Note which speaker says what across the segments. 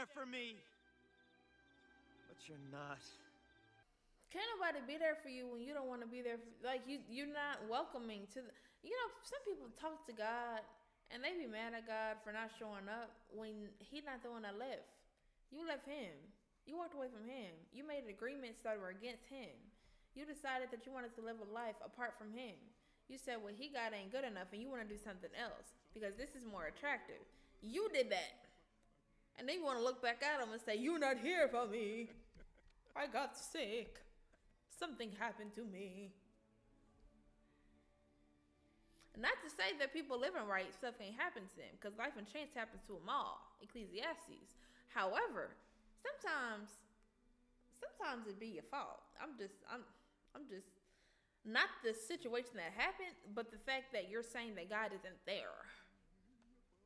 Speaker 1: there for me. But you're not.
Speaker 2: Can't nobody be there for you when you don't want to be there. Like you're not welcoming to the. You know, some people talk to God and they be mad at God for not showing up when He not the one that left. You left Him. You walked away from Him. You made agreements that were against Him. You decided that you wanted to live a life apart from Him. You said what He got ain't good enough, and you want to do something else because this is more attractive. You did that, and then you want to look back at Him and say, "You're not here for me. I got sick. Something happened to me." Not to say that people living right, stuff can't happen to them, because life and chance happens to them all. Ecclesiastes. However, sometimes it be your fault. I'm just not the situation that happened, but the fact that you're saying that God isn't there,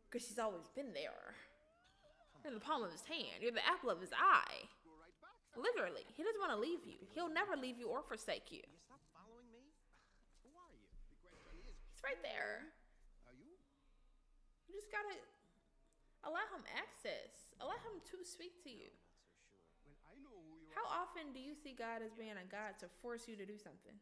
Speaker 2: because He's always been there. You're in the palm of His hand. You're the apple of His eye. Literally, He doesn't want to leave you. He'll never leave you or forsake you.
Speaker 1: You stop following me? Who are you?
Speaker 2: He's right there.
Speaker 1: Are you?
Speaker 2: You just gotta allow Him access. Allow Him to speak to you.
Speaker 1: Not so sure. When I know who you
Speaker 2: How often do you see God as being a God to force you to do something?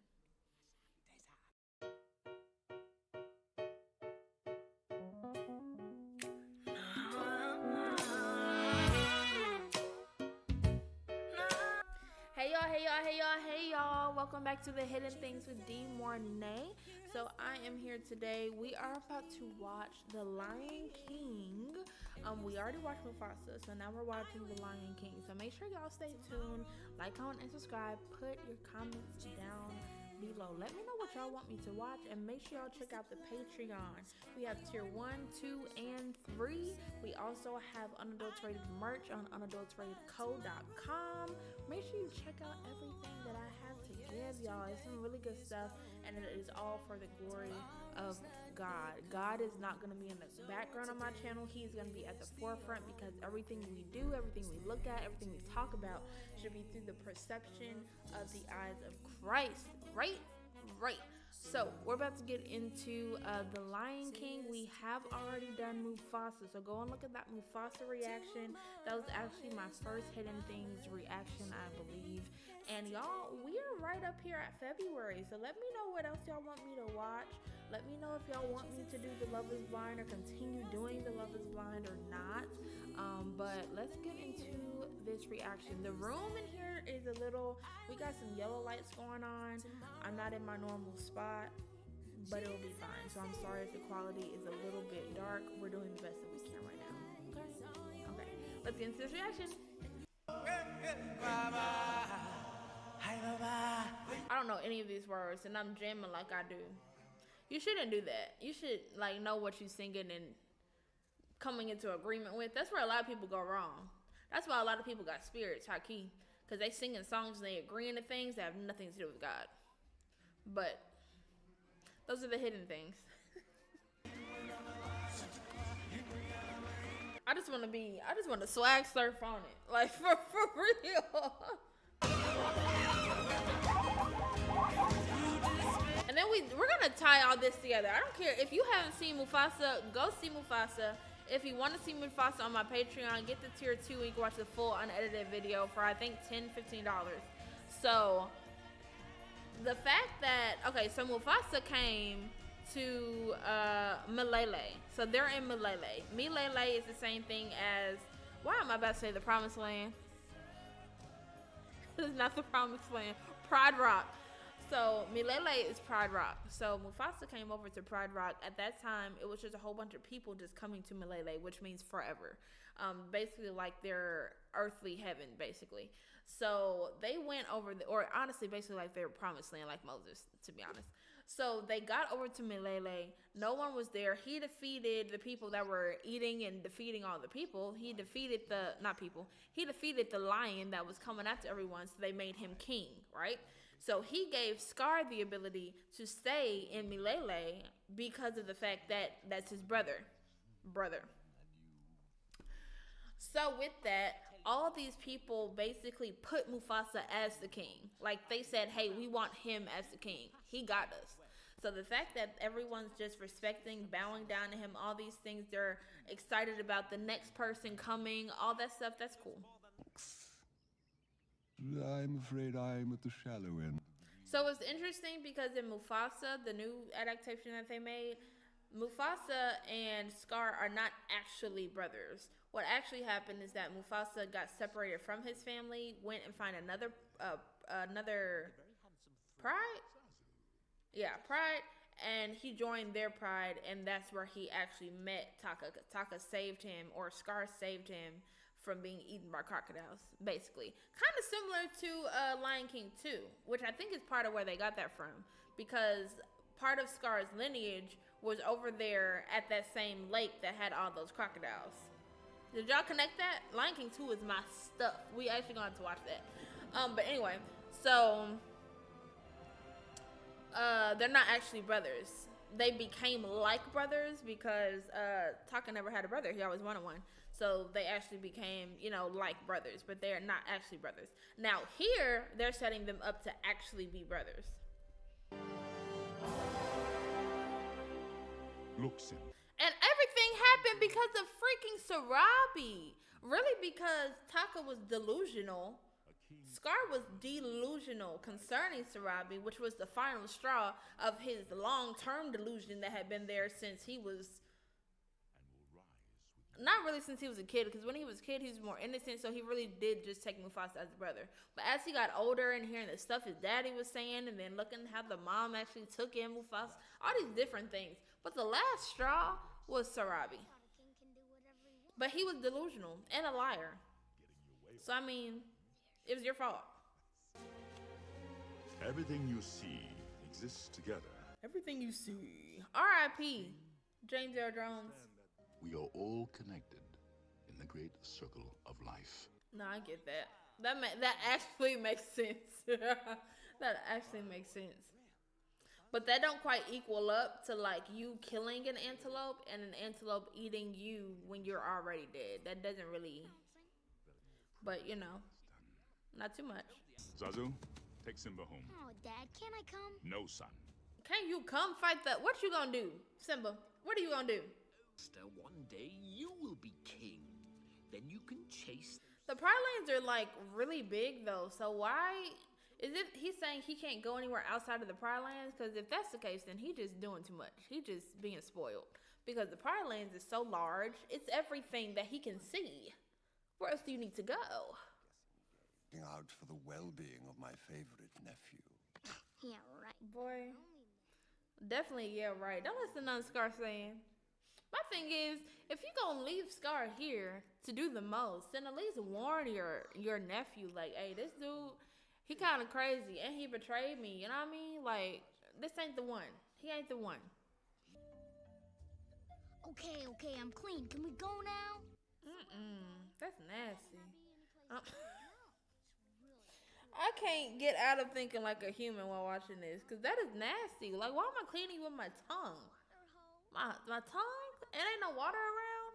Speaker 2: Hey y'all. Welcome back to the Hidden Things with D. Mornay. So I am here today. We are about to watch The Lion King. We already watched Mufasa, so now we're watching The Lion King. So make sure y'all stay tuned, like, comment, and subscribe. Put your comments down below. Let me know what y'all want me to watch, and make sure y'all check out the Patreon. We have tier 1, 2, and 3. We also have unadulterated merch on unadulteratedco.com. Make sure you check out everything that I have to give y'all. It's some really good stuff, and it is all for the glory of God. God is not going to be in the background of my channel. He's going to be at the forefront, because everything we do, everything we look at, everything we talk about should be through the perception of the eyes of Christ. Right. So we're about to get into The Lion King. We have already done Mufasa, so go and look at that Mufasa reaction. That was actually my first Hidden Things reaction, I believe. And y'all, we are right up here at February, so let me know what else y'all want me to watch. Let me know if y'all want me to do The Love is Blind or continue doing The Love is Blind or not. But let's get into this reaction. The room in here is a little, we got some yellow lights going on. I'm not in my normal spot, but it'll be fine. So I'm sorry if the quality is a little bit dark. We're doing the best that we can right now. Okay. Let's get into this reaction. I don't know any of these words, and I'm jamming like I do. You shouldn't do that. You should know what you're singing and coming into agreement with. That's where a lot of people go wrong. That's why a lot of people got spirits, high key, because they singing songs and they agreeing to things that have nothing to do with God. But those are the hidden things. I just want to swag surf on it, like for real. And then we're gonna tie all this together. I don't care if you haven't seen Mufasa, go see Mufasa. If you want to see Mufasa on my Patreon, get the tier 2 and you can watch the full unedited video for I think $10-15. So the fact that, okay, so Mufasa came to Milele. So they're in Milele. Milele is the same thing as, why am I about to say the Promised Land? It's not the Promised Land. Pride Rock. So Milele is Pride Rock. So Mufasa came over to Pride Rock. At that time, it was just a whole bunch of people just coming to Milele, which means forever. Basically like their earthly heaven, basically. So they went over, or honestly, basically like their Promised Land, like Moses, to be honest. So they got over to Milele. No one was there. He defeated the people that were eating and defeating all the people. He defeated He defeated the lion that was coming after everyone, so they made him king, right? So he gave Scar the ability to stay in Milele because of the fact that that's his brother. So with that, all these people basically put Mufasa as the king. Like they said, hey, we want him as the king. He got us. So the fact that everyone's just respecting, bowing down to him, all these things, they're excited about the next person coming, all that stuff, that's cool.
Speaker 3: I'm afraid I'm at the shallow end.
Speaker 2: So it's interesting because in Mufasa, the new adaptation that they made, Mufasa and Scar are not actually brothers. What actually happened is that Mufasa got separated from his family, went and found another pride. Yeah, pride, and he joined their pride, and that's where he actually met Taka. Taka saved him, or Scar saved him from being eaten by crocodiles, basically. Kind of similar to Lion King 2, which I think is part of where they got that from, because part of Scar's lineage was over there at that same lake that had all those crocodiles. Did y'all connect that? Lion King 2 is my stuff. We actually going to watch that. But anyway, so they're not actually brothers. They became like brothers because Taka never had a brother. He always wanted one. So they actually became, like brothers, but they're not actually brothers. Now here, they're setting them up to actually be brothers.
Speaker 3: Look, Simba.
Speaker 2: And everything happened because of freaking Sarabi. Really, because Taka was delusional. Scar was delusional concerning Sarabi, which was the final straw of his long-term delusion that had been there since he was... Not really since he was a kid, because when he was a kid, he was more innocent, so he really did just take Mufasa as a brother. But as he got older and hearing the stuff his daddy was saying, and then looking how the mom actually took in Mufasa, all these different things. But the last straw was Sarabi. But he was delusional and a liar. So, I mean, it was your fault.
Speaker 3: Everything you see exists together.
Speaker 2: Everything you see. R.I.P. James Earl Jones.
Speaker 3: We are all connected in the great circle of life.
Speaker 2: No, I get that. That actually makes sense. That actually makes sense. But that don't quite equal up to like you killing an antelope and an antelope eating you when you're already dead. That doesn't really. But not too much.
Speaker 3: Zazu, take Simba home.
Speaker 4: Oh, Dad, can I come?
Speaker 3: No, son.
Speaker 2: Can you come fight that? What you gonna do, Simba? What are you gonna do?
Speaker 5: One day you will be king. Then you can chase.
Speaker 2: The Pride Lands are like really big though, so why is it he's saying he can't go anywhere outside of the Pride Lands? Because if that's the case, then he just doing too much. He just being spoiled. Because the Pride Lands is so large, it's everything that he can see. Where else do you need to go?
Speaker 6: Looking out for the well-being of my favorite nephew.
Speaker 4: Yeah, right.
Speaker 2: Boy, definitely yeah, right. Don't listen to nothing Scar saying. My thing is, if you gonna leave Scar here to do the most, then at least warn your nephew, like, hey, this dude, he kind of crazy, and he betrayed me, you know what I mean? Like, this ain't the one. He ain't the one.
Speaker 4: Okay, I'm clean. Can we go now?
Speaker 2: That's nasty. I can't get out of thinking like a human while watching this, because that is nasty. Like, why am I cleaning with my tongue? My tongue? It ain't no water around?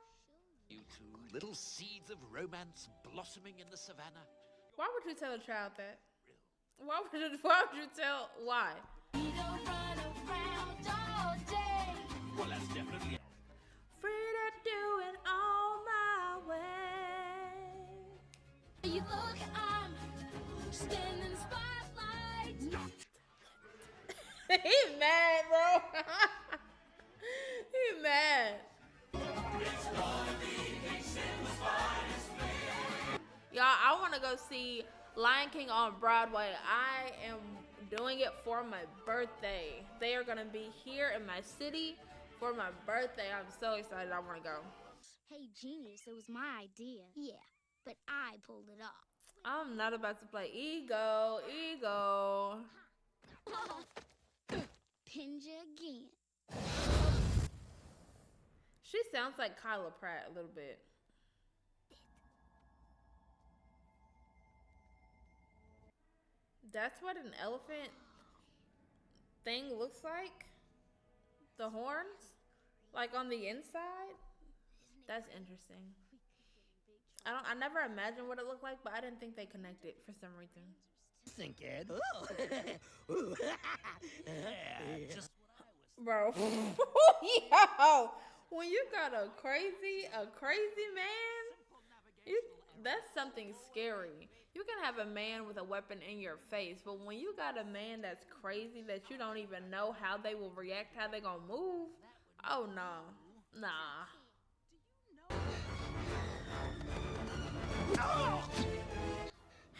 Speaker 5: You two little seeds of romance blossoming in the savannah.
Speaker 2: Why would you tell a child that? Why would you tell? Why?
Speaker 4: We don't run around all day.
Speaker 5: Well, that's definitely.
Speaker 2: Free to do it all my way.
Speaker 4: You look, I'm standing spotlight.
Speaker 2: He's mad, bro. He's mad. Y'all, I want to go see Lion King on Broadway. I am doing it for my birthday. They are going to be here in my city for my birthday. I'm so excited. I want to go.
Speaker 4: Hey, genius, it was my idea. Yeah, but I pulled it off.
Speaker 2: I'm not about to play ego.
Speaker 4: Pinned you again.
Speaker 2: She sounds like Kyla Pratt a little bit. That's what an elephant thing looks like? The horns? Like on the inside? That's interesting. I never imagined what it looked like, but I didn't think they connected for some reason.
Speaker 5: Think, Ed.
Speaker 2: Huh? Bro. Yo, when you got a crazy man, you, that's something scary. You can have a man with a weapon in your face, but when you got a man that's crazy that you don't even know how they will react, how they gonna move, oh no, nah.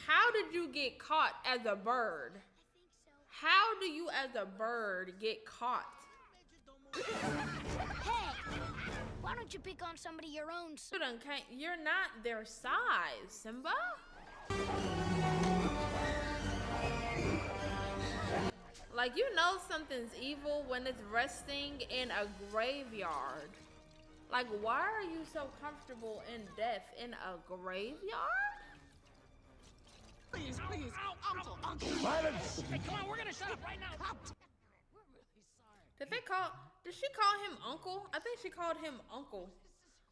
Speaker 2: How did you get caught as a bird? How do you as a bird get caught?
Speaker 4: Hey, why don't you pick on somebody your own size?
Speaker 2: You're not their size, Simba. Like, you know something's evil when it's resting in a graveyard. Like, why are you so comfortable in death in a graveyard?
Speaker 5: Please, Uncle.
Speaker 6: Silence!
Speaker 5: Hey, come on, we're gonna shut up right now. We're really sorry.
Speaker 2: Did she call him Uncle? I think she called him Uncle.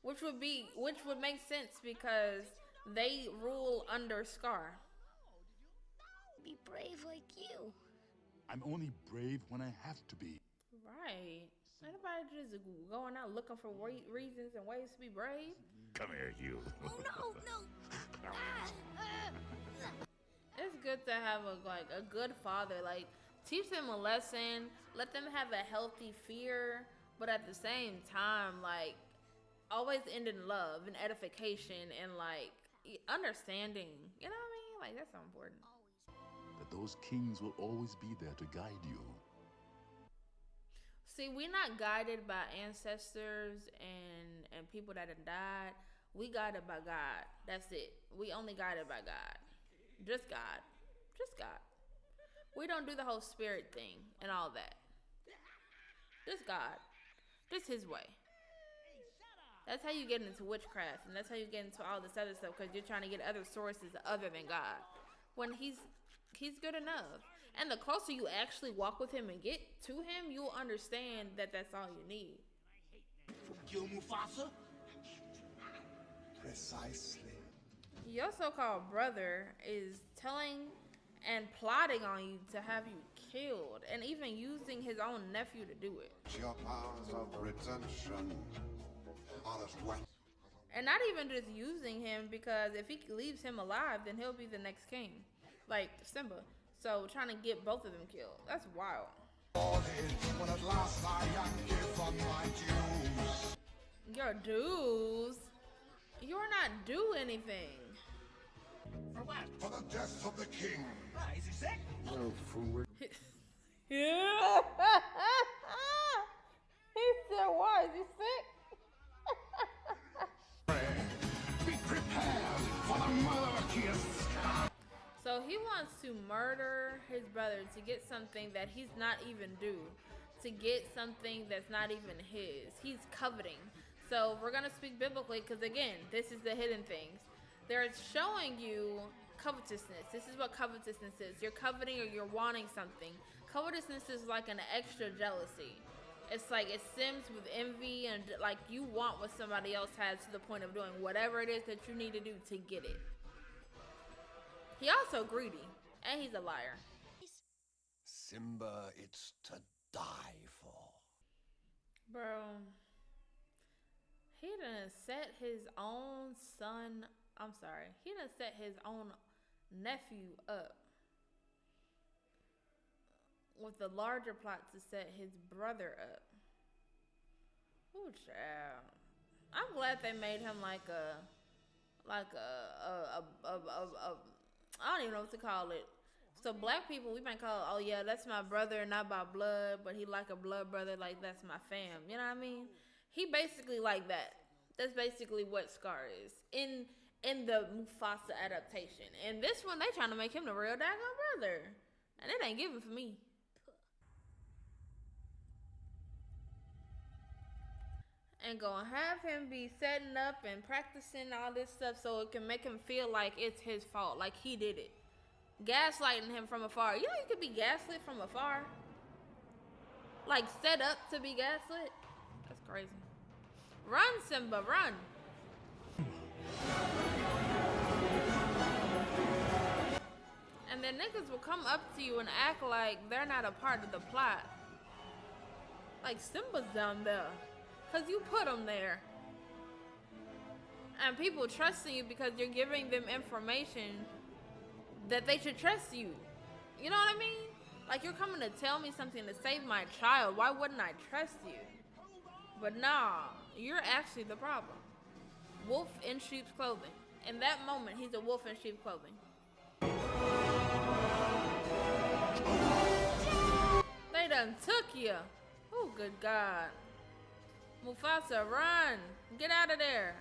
Speaker 2: Which would make sense because they rule under Scar.
Speaker 4: Be brave like you.
Speaker 3: I'm only brave when I have to be.
Speaker 2: Right. Anybody just going out looking for reasons and ways to be brave?
Speaker 3: Come here, you.
Speaker 4: Oh no.
Speaker 2: It's good to have a good father. Like, teach them a lesson, let them have a healthy fear, but at the same time, like, always end in love and edification and like understanding. You know what I mean? Like, that's so important.
Speaker 3: That those kings will always be there to guide you.
Speaker 2: See, we're not guided by ancestors and people that have died. We guided by God. That's it. We only guided by God. Just God. Just God. We don't do the whole spirit thing and all that. Just God. Just his way. That's how you get into witchcraft, and that's how you get into all this other stuff, because you're trying to get other sources other than God. When he's good enough. And the closer you actually walk with him and get to him, you'll understand that that's all you need.
Speaker 5: Kill Mufasa?
Speaker 6: Precisely.
Speaker 2: Your so-called brother is telling and plotting on you to have you killed, and even using his own nephew to do it.
Speaker 6: Your powers of redemption are as well.
Speaker 2: And not even just using him, because if he leaves him alive, then he'll be the next king. Like Simba. So trying to get both of them killed. That's wild.
Speaker 6: When at last I am given my dues.
Speaker 2: Your dues? You're not due anything.
Speaker 5: For what?
Speaker 6: For the death of the king.
Speaker 5: Is he sick?
Speaker 6: No fool.
Speaker 2: Yeah. He said, why? Is he sick?
Speaker 6: Be prepared for the murkiest.
Speaker 2: So he wants to murder his brother to get something that he's not even due, to get something that's not even his. He's coveting. So we're going to speak biblically, because again, this is the hidden things. They're showing you covetousness. This is what covetousness is. You're coveting, or you're wanting something. Covetousness is like an extra jealousy. It's like it stems with envy, and like you want what somebody else has, to the point of doing whatever it is that you need to do to get it. He also greedy, and he's a liar.
Speaker 6: Simba, it's to die for.
Speaker 2: Bro, he done set his own son, he done set his own nephew up with the larger plot to set his brother up. Ooh, child. I'm glad they made him like a I don't even know what to call it. So black people, we might call, oh yeah, that's my brother, not by blood, but he like a blood brother, like that's my fam. You know what I mean? He basically like that. That's basically what Scar is in the Mufasa adaptation. And this one, they trying to make him the real daggone brother, and it ain't giving for me. And gonna have him be setting up and practicing all this stuff so it can make him feel like it's his fault, like he did it. Gaslighting him from afar. You know you could be gaslit from afar? Like set up to be gaslit? That's crazy. Run, Simba, run. And then niggas will come up to you and act like they're not a part of the plot. Like Simba's down there, cause you put him there, and people trusting you because you're giving them information that they should trust you. You know what I mean? Like, you're coming to tell me something to save my child. Why wouldn't I trust you? But nah, you're actually the problem. Wolf in sheep's clothing. In that moment, he's a wolf in sheep's clothing. They done took you. Oh, good God. Mufasa, run. Get out of there.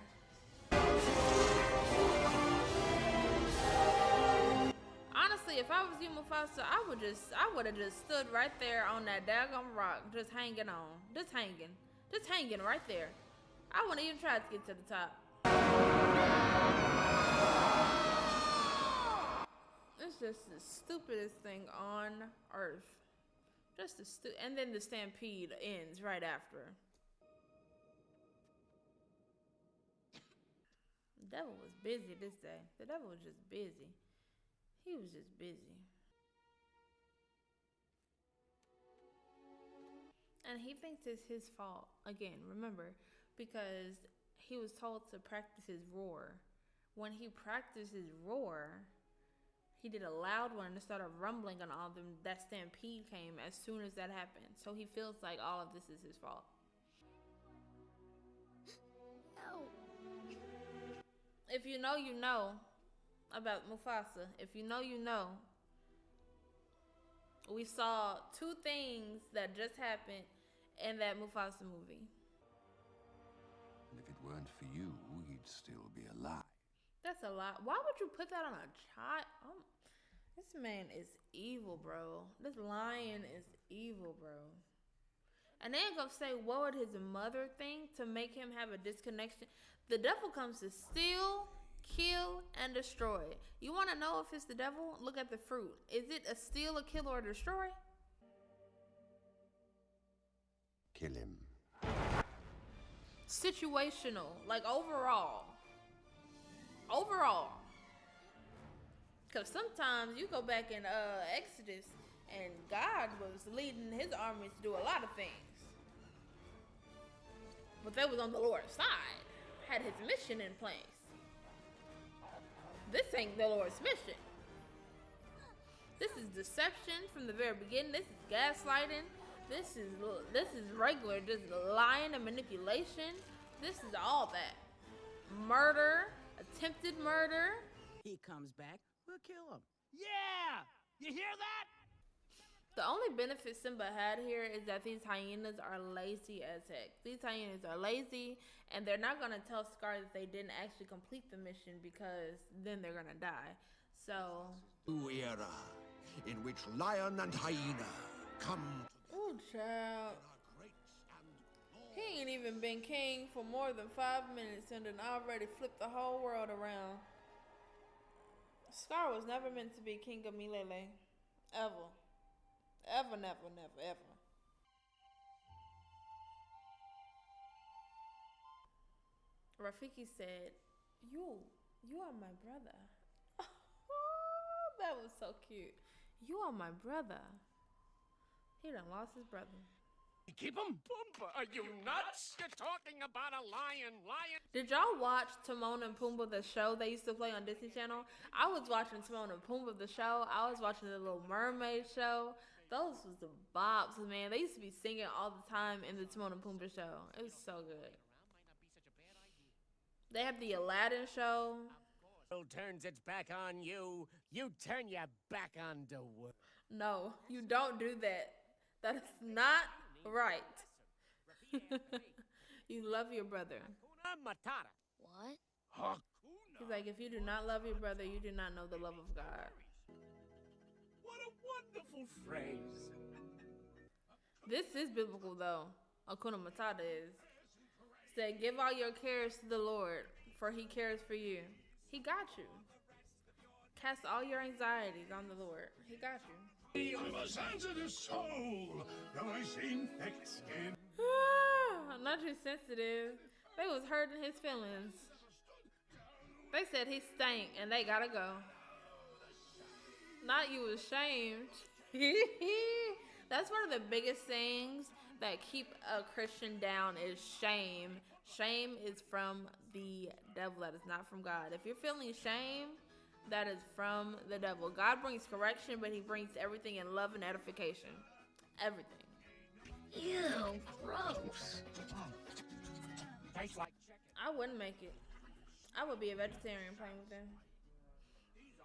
Speaker 2: Honestly, if I was you, Mufasa, I would have just stood right there on that daggone rock, just hanging on. Just hanging right there. I wouldn't even try to get to the top. It's just the stupidest thing on earth. And then the stampede ends right after. The devil was busy this day. The devil was just busy. He was just busy. And he thinks it's his fault. Again, remember, because he was told to practice his roar. When he practiced his roar, he did a loud one and it started rumbling on all of them. That stampede came as soon as that happened. So he feels like all of this is his fault.
Speaker 4: No.
Speaker 2: If you know, you know about Mufasa. If you know, you know. We saw two things that just happened in that Mufasa movie.
Speaker 7: And if it weren't for you, he'd still be alive.
Speaker 2: That's a lot. Why would you put that on a child? Oh, this man is evil, bro. This lion is evil, bro. And they ain't gonna say what would his mother think to make him have a disconnection. The devil comes to steal, kill, and destroy. You want to know if it's the devil? Look at the fruit. Is it a steal, a kill, or a destroy?
Speaker 7: Kill him.
Speaker 2: Situational, like overall. Because sometimes you go back in Exodus and God was leading his armies to do a lot of things. But they was on the Lord's side, had his mission in place. This ain't the Lord's mission. This is deception from the very beginning. This is gaslighting. This is regular, just lying and manipulation. This is all that. Murder, attempted murder.
Speaker 8: He comes back, we'll kill him. Yeah! You hear that?
Speaker 2: The only benefit Simba had here is that these hyenas are lazy as heck. These hyenas are lazy, and they're not going to tell Scar that they didn't actually complete the mission because then they're going to die. So...
Speaker 6: New era in which lion and hyena come
Speaker 2: Ooh, child. He ain't even been king for more than 5 minutes and then already flipped the whole world around. Scar was never meant to be king of Milele. Ever. Ever, never, never, ever. Rafiki said, You are my brother. That was so cute. You are my brother. He done lost his brother.
Speaker 5: Keep him, Pumbaa. Are you nuts? You're talking about a lion.
Speaker 2: Did y'all watch Timon and Pumbaa, the show they used to play on Disney Channel? I was watching Timon and Pumbaa, the show. I was watching the Little Mermaid show. Those was the bops, man. They used to be singing all the time in the Timon and Pumbaa show. It was so good. They have the Aladdin show.
Speaker 5: World turns its back on you. You turn your back on the world.
Speaker 2: No, you don't do that. That is not right. You love your brother.
Speaker 5: Hakuna Matata.
Speaker 4: What?
Speaker 5: Hakuna.
Speaker 2: He's like, if you do not love your brother, you do not know the love of God.
Speaker 5: What a wonderful phrase.
Speaker 2: This is biblical, though. Hakuna Matata is. Said, give all your cares to the Lord, for he cares for you. He got you. Cast all your anxieties on the Lord. He got you.
Speaker 6: I'm a sensitive soul, though I seem thick-skinned.
Speaker 2: I'm not too sensitive. They was hurting his feelings. They said he stank and they gotta go. Not you ashamed. That's one of the biggest things that keep a Christian down is shame. Shame is from the devil. That is not from God. If you're feeling shame, that is from the devil. God brings correction, but he brings everything in love and edification. Everything.
Speaker 4: Ew, gross.
Speaker 8: Tastes like chicken.
Speaker 2: I wouldn't make it. I would be a vegetarian playing with them.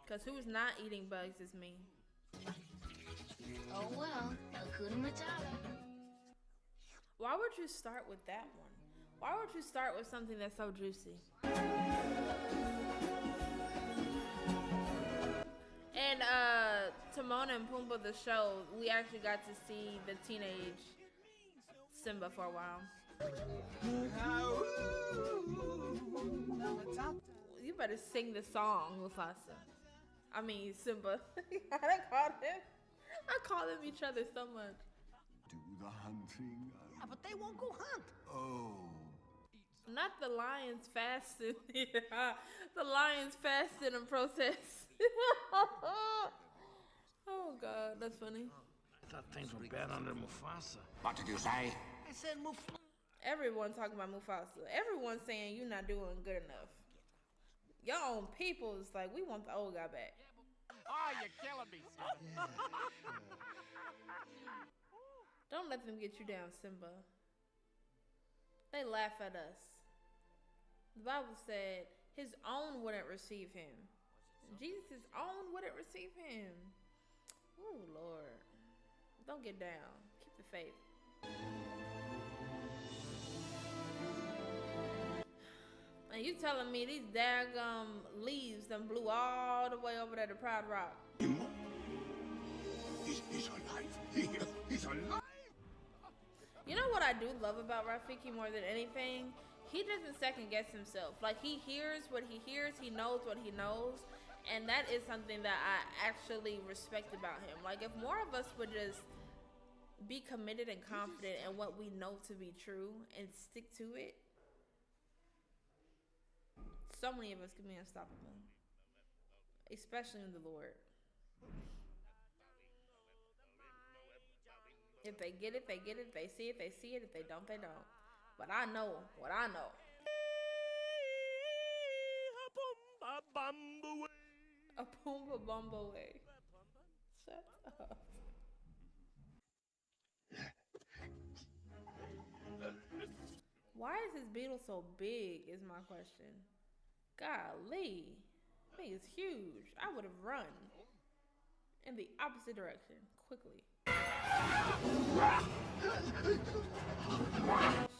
Speaker 2: Because who's not eating bugs is me.
Speaker 4: Oh well, Hakuna Matata.
Speaker 2: Why would you start with that one? Why would you start with something that's so juicy? And Timon and Pumbaa the show, we actually got to see the teenage Simba for a while. You better sing the song, Mufasa. I mean Simba. I call them each other so much.
Speaker 7: Do the hunting.
Speaker 8: Yeah, but they won't go hunt.
Speaker 7: Oh.
Speaker 2: Not the lions fasted. The lions fasted and protest. Oh God, that's funny.
Speaker 8: I thought things were bad under Mufasa.
Speaker 6: What did you say?
Speaker 8: I said Mufasa.
Speaker 2: Everyone talking about Mufasa. Everyone's saying you're not doing good enough. Your own people is like, we want the old guy back.
Speaker 8: Oh, you're killing me, Simba.
Speaker 2: Don't let them get you down, Simba. They laugh at us. The Bible said his own wouldn't receive him. Jesus' own wouldn't receive him. Oh, Lord. Don't get down. Keep the faith. And you telling me these daggum leaves done blew all the way over there to Proud Rock.
Speaker 6: He's alive. He's alive.
Speaker 2: You know what I do love about Rafiki more than anything? He doesn't second guess himself. Like, he hears what he hears, he knows what he knows, and that is something that I actually respect about him. Like, if more of us would just be committed and confident in what we know to be true and stick to it, so many of us can be unstoppable, especially in the Lord. If they get it, they get it. If they see it, they see it. If they don't, they don't. But I know what I know. A Pumbaa Bumble way. Shut up. Why is his beetle so big is my question. Golly. I think it's huge. I would have run in the opposite direction quickly.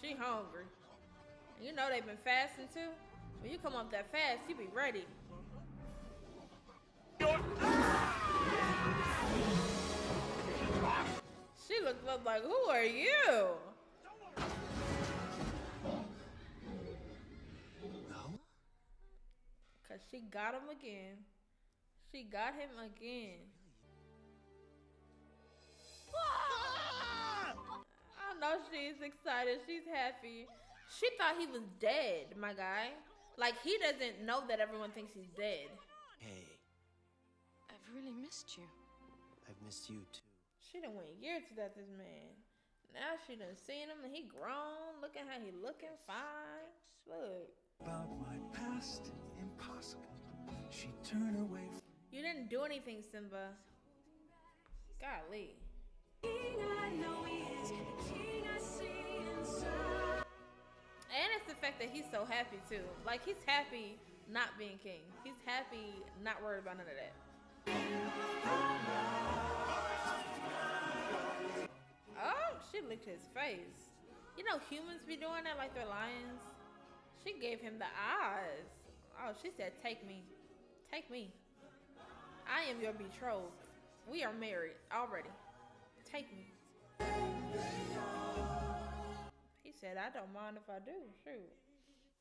Speaker 2: She hungry. You know they've been fasting too. When you come up that fast, you be ready. She looked up like, who are you? Cause she got him again. She got him again. I know she's excited. She's happy. She thought he was dead, my guy. Like, he doesn't know that everyone thinks he's dead.
Speaker 1: Hey,
Speaker 9: I've really missed you.
Speaker 1: I've missed you too.
Speaker 2: She done went years without this man. Now she done seen him and he grown. Look at how he looking fine. Look.
Speaker 10: About my past, impossible. She turned away.
Speaker 2: You didn't do anything, Simba. Golly. And it's the fact that he's so happy too. Like, he's happy not being king. He's happy not worried about none of that. Oh, she licked his face. You know humans be doing that like they're lions? She gave him the eyes. Oh, she said, take me. Take me. I am your betrothed. We are married already. Take me. He said, I don't mind if I do. Shoot.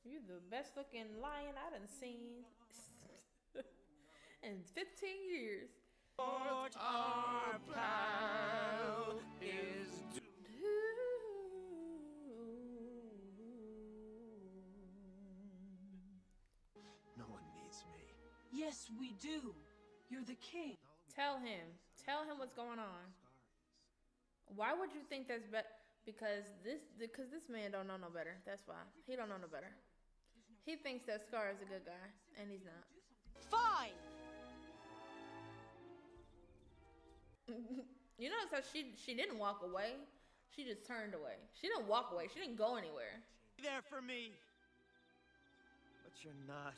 Speaker 2: You the best looking lion I done seen in 15 years.
Speaker 8: Our pal is
Speaker 1: No one needs me.
Speaker 9: Yes, we do. You're the king.
Speaker 2: Tell him. Tell him what's going on. Why would you think that's because this man don't know no better. That's why he don't know no better. He thinks that Scar is a good guy, and he's not.
Speaker 9: Fine!
Speaker 2: You notice how she didn't walk away. She just turned away. She didn't walk away. She didn't go anywhere.
Speaker 8: Be there for me.
Speaker 1: But you're not.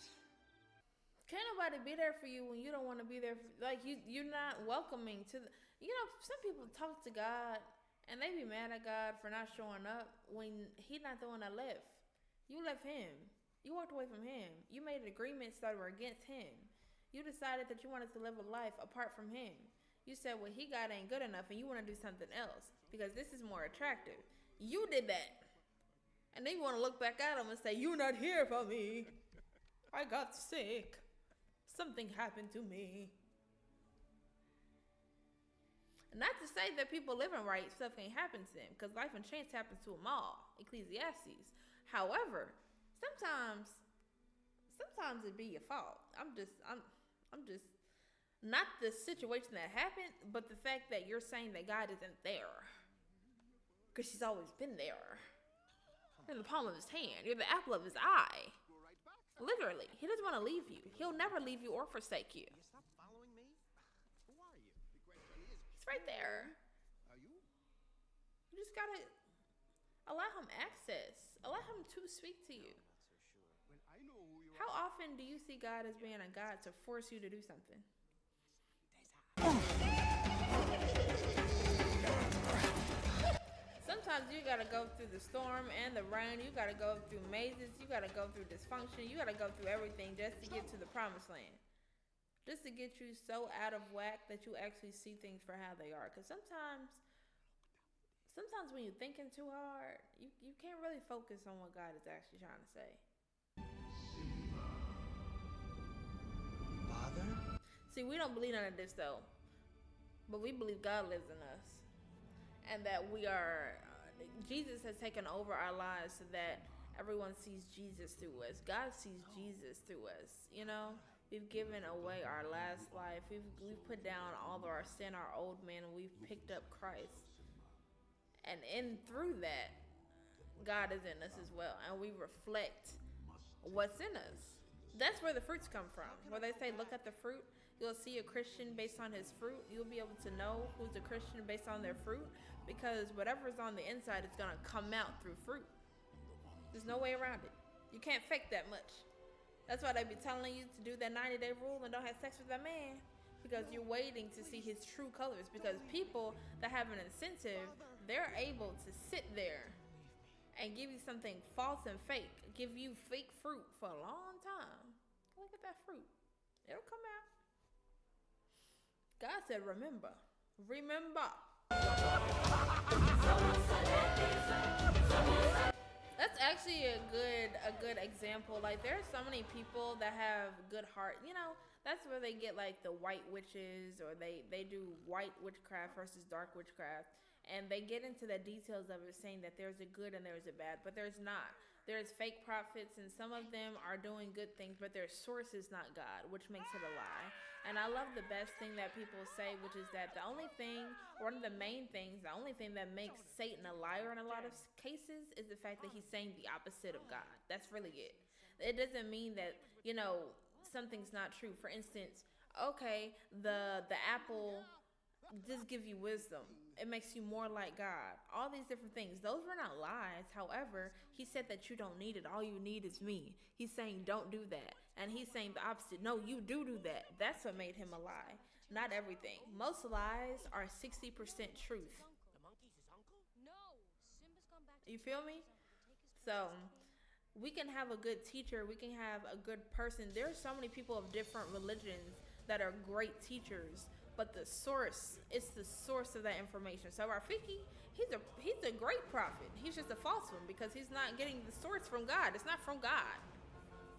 Speaker 2: Can't nobody be there for you when you don't want to be there. Like, you're not welcoming to the... You know, some people talk to God, and they be mad at God for not showing up when He's not the one that left. You left Him. You walked away from Him. You made agreements that were against Him. You decided that you wanted to live a life apart from Him. You said what He got ain't good enough, and you want to do something else because this is more attractive. You did that. And then you want to look back at Him and say, "You're not here for me. I got sick. Something happened to me." Not to say that people living right, stuff can't happen to them, because life and chance happens to them all. Ecclesiastes. However, sometimes it be your fault. I'm just not the situation that happened, but the fact that you're saying that God isn't there, because He's always been there. In the palm of His hand. You're the apple of His eye. Literally, He doesn't want to leave you. He'll never leave you or forsake you.
Speaker 1: You stop following me? Who are you?
Speaker 2: He's right there.
Speaker 1: Are you?
Speaker 2: You just gotta allow Him access. Allow Him to speak to you.
Speaker 1: When I know who you
Speaker 2: How often do you see God as being a God to force you to do something? Sometimes you gotta go through the storm and the rain. You gotta go through mazes. You gotta go through dysfunction. You gotta go through everything just to get to the promised land. Just to get you so out of whack that you actually see things for how they are. Because sometimes when you're thinking too hard, you can't really focus on what God is actually trying to say.
Speaker 1: Father?
Speaker 2: See, we don't believe none of this though. But we believe God lives in us. And that we are, Jesus has taken over our lives so that everyone sees Jesus through us. God sees Jesus through us, you know? We've given away our last life. We've put down all of our sin, our old man, and we've picked up Christ. And through that, God is in us as well. And we reflect what's in us. That's where the fruits come from. Where they say, look at the fruit. You'll see a Christian based on his fruit. You'll be able to know who's a Christian based on their fruit. Because whatever's on the inside is going to come out through fruit. There's no way around it. You can't fake that much. That's why they be telling you to do that 90-day rule and don't have sex with that man. Because you're waiting to see his true colors. Because people that have an incentive, they're able to sit there and give you something false and fake. Give you fake fruit for a long time. Look at that fruit. It'll come out. God said, remember. Remember. That's actually a good example. Like, there are so many people that have good heart. You know, that's where they get like the white witches, or they do white witchcraft versus dark witchcraft. And they get into the details of it, saying that there's a good and there's a bad, but there's not. There's fake prophets, and some of them are doing good things, but their source is not God, which makes it a lie. And I love the best thing that people say, which is that the only thing, one of the main things, the only thing that makes Satan a liar in a lot of cases is the fact that he's saying the opposite of God. That's really it. It doesn't mean that, you know, something's not true. For instance, okay, the apple just gives you wisdom. It makes you more like God. All these different things. Those were not lies. However, he said that you don't need it. All you need is me. He's saying don't do that. And he's saying the opposite. No, you do that. That's what made him a lie. Not everything. Most lies are 60% truth. You feel me? So we can have a good teacher. We can have a good person. There are so many people of different religions that are great teachers. But the source, it's the source of that information. So Rafiki, he's a great prophet. He's just a false one because he's not getting the source from God. It's not from God.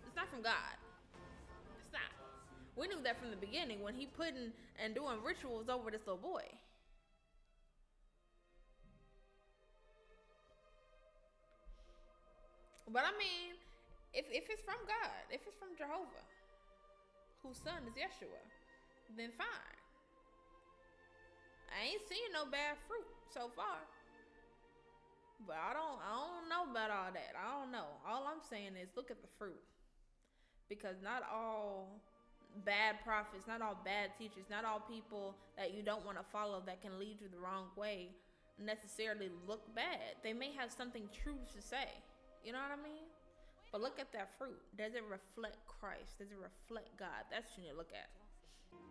Speaker 2: It's not from God. It's not. We knew that from the beginning when he putting and doing rituals over this little boy. But I mean, if it's from God, if it's from Jehovah, whose son is Yeshua, then fine. I ain't seen no bad fruit so far. But I don't know about all that. I don't know. All I'm saying is look at the fruit. Because not all bad prophets, not all bad teachers, not all people that you don't want to follow that can lead you the wrong way necessarily look bad. They may have something true to say. You know what I mean? But look at that fruit. Does it reflect Christ? Does it reflect God? That's what you need to look at.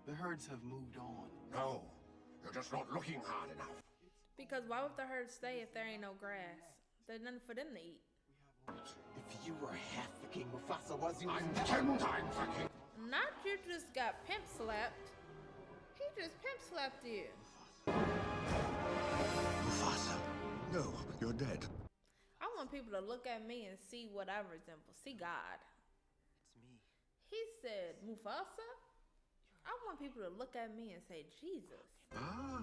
Speaker 10: The herds have moved on.
Speaker 6: No, you're just not looking hard enough.
Speaker 2: Because why would the herd stay if there ain't no grass? There's nothing for them to eat.
Speaker 8: If you were half the king Mufasa was, you
Speaker 6: I'm 10 times the king.
Speaker 2: Not you just got pimp slapped. He just pimp slapped you.
Speaker 3: Mufasa, no, you're dead.
Speaker 2: I want people to look at me and see what I resemble. See God.
Speaker 1: It's me.
Speaker 2: He said, Mufasa? I want people to look at me and say, Jesus.
Speaker 7: Ah,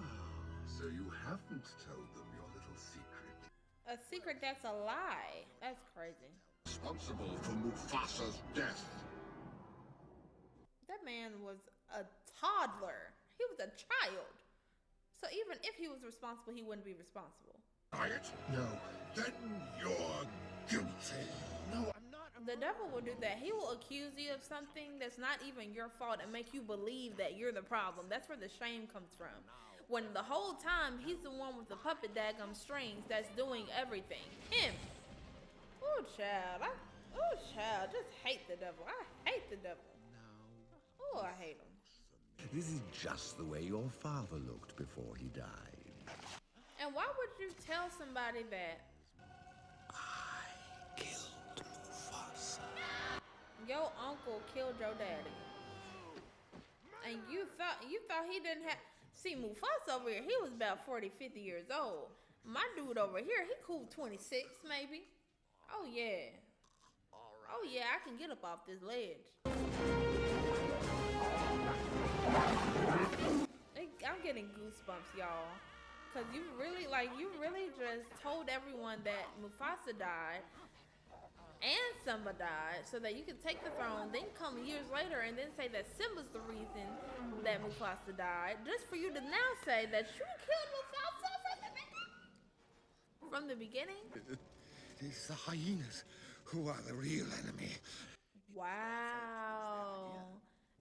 Speaker 7: so you haven't told them your little secret.
Speaker 2: A secret that's a lie. That's crazy.
Speaker 6: Responsible for Mufasa's death.
Speaker 2: That man was a toddler. He was a child. So even if he was responsible, he wouldn't be responsible.
Speaker 6: Riot? No. Then you're guilty.
Speaker 1: No, I'm not.
Speaker 2: The devil will do that. He will accuse you of something that's not even your fault and make you believe that you're the problem. That's where the shame comes from. When the whole time he's the one with the puppet daggum strings that's doing everything. Him. Oh, child. Just hate the devil. I hate the devil. Oh, I hate him.
Speaker 11: This is just the way your father looked before he died.
Speaker 2: And why would you tell somebody that?
Speaker 11: I killed Mufasa.
Speaker 2: Your uncle killed your daddy. And you thought he didn't have... See, Mufasa over here, he was about 40, 50 years old. My dude over here, he cool 26 maybe. Oh, yeah. Oh, yeah, I can get up off this ledge. I'm getting goosebumps, y'all. Because you really just told everyone that Mufasa died and Simba died so that you could take the throne, then come years later and then say that Simba's the reason that Mufasa died, just for you to now say that you killed Mufasa from the beginning?
Speaker 11: It's the hyenas who are the real enemy.
Speaker 2: Wow.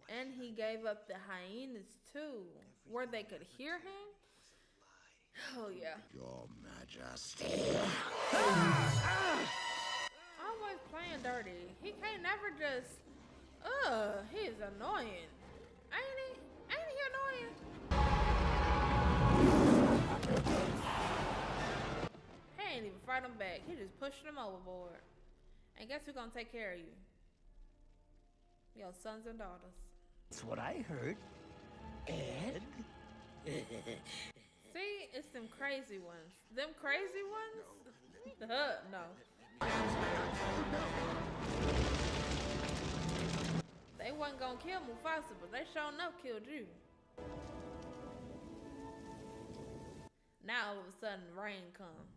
Speaker 2: And he gave up the hyenas too, where they could hear him? Oh, yeah.
Speaker 11: Your Majesty.
Speaker 2: Always playing dirty. He can't never just... he is annoying. Ain't he? Ain't he annoying? He ain't even fight him back. He just pushing him overboard. And guess who's gonna take care of you? Your sons and daughters.
Speaker 8: That's what I heard. Ed?
Speaker 2: See, it's them crazy ones. Them crazy ones? No. They wasn't gonna kill Mufasa, but they sure enough killed you. Now all of a sudden rain come.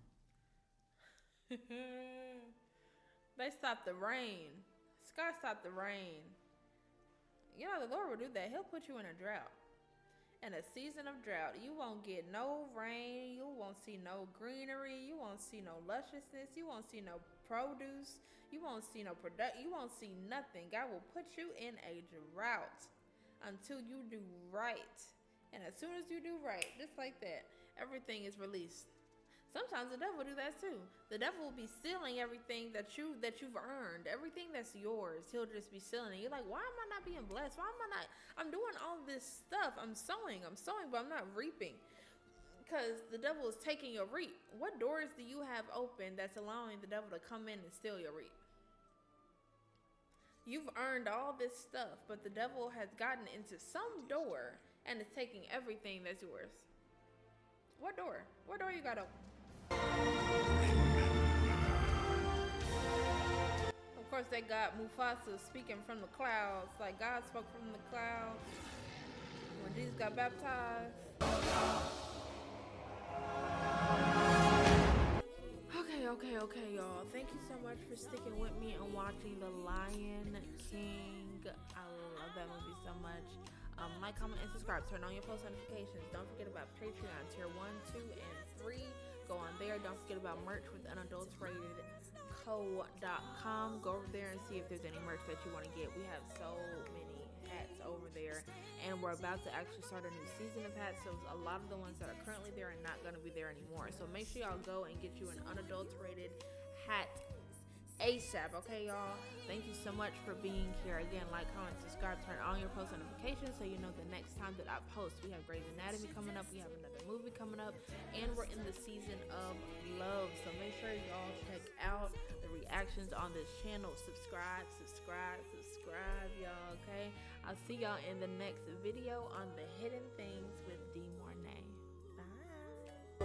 Speaker 2: They stopped the rain. Scar stopped the rain. You know, the Lord will do that. He'll put you in a drought. In a season of drought, you won't get no rain. You won't see no greenery. You won't see no lusciousness. You won't see no produce. You won't see no product. You won't see nothing. God will put you in a drought until you do right. And as soon as you do right, just like that, everything is released. Sometimes the devil will do that too. The devil will be stealing everything that you've earned, everything that's yours. He'll just be stealing it. You're like, why am I not being blessed? Why am I not? I'm doing all this stuff. I'm sowing, but I'm not reaping. Because the devil is taking your reap. What doors do you have open that's allowing the devil to come in and steal your reap? You've earned all this stuff, but the devil has gotten into some door and is taking everything that's yours. What door? What door you got open? Of course, they got Mufasa speaking from the clouds, like God spoke from the clouds when Jesus got baptized. Okay, y'all. Thank you so much for sticking with me and watching The Lion King. I love that movie so much. Like, comment, and subscribe. Turn on your post notifications. Don't forget about Patreon, tier 1, 2, and 3. go on there. Don't forget about merch with unadulteratedco.com. Go over there and see if there's any merch that you want to get. We have so many hats over there, and we're about to actually start a new season of hats, so a lot of the ones that are currently there are not going to be there anymore. So make sure y'all go and get you an unadulterated hat ASAP. Okay, y'all, thank you so much for being here. Again, like, comment, subscribe, turn on your post notifications so you know the next time that I post. We have Grey's Anatomy coming up, we have another movie coming up, and we're in the season of love, so make sure y'all check out the reactions on this channel. Subscribe, y'all. Okay, I'll see y'all in the next video on the Hidden Things with D Mornay. Bye.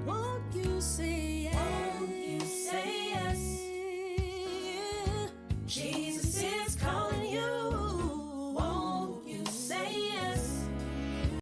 Speaker 12: Won't you say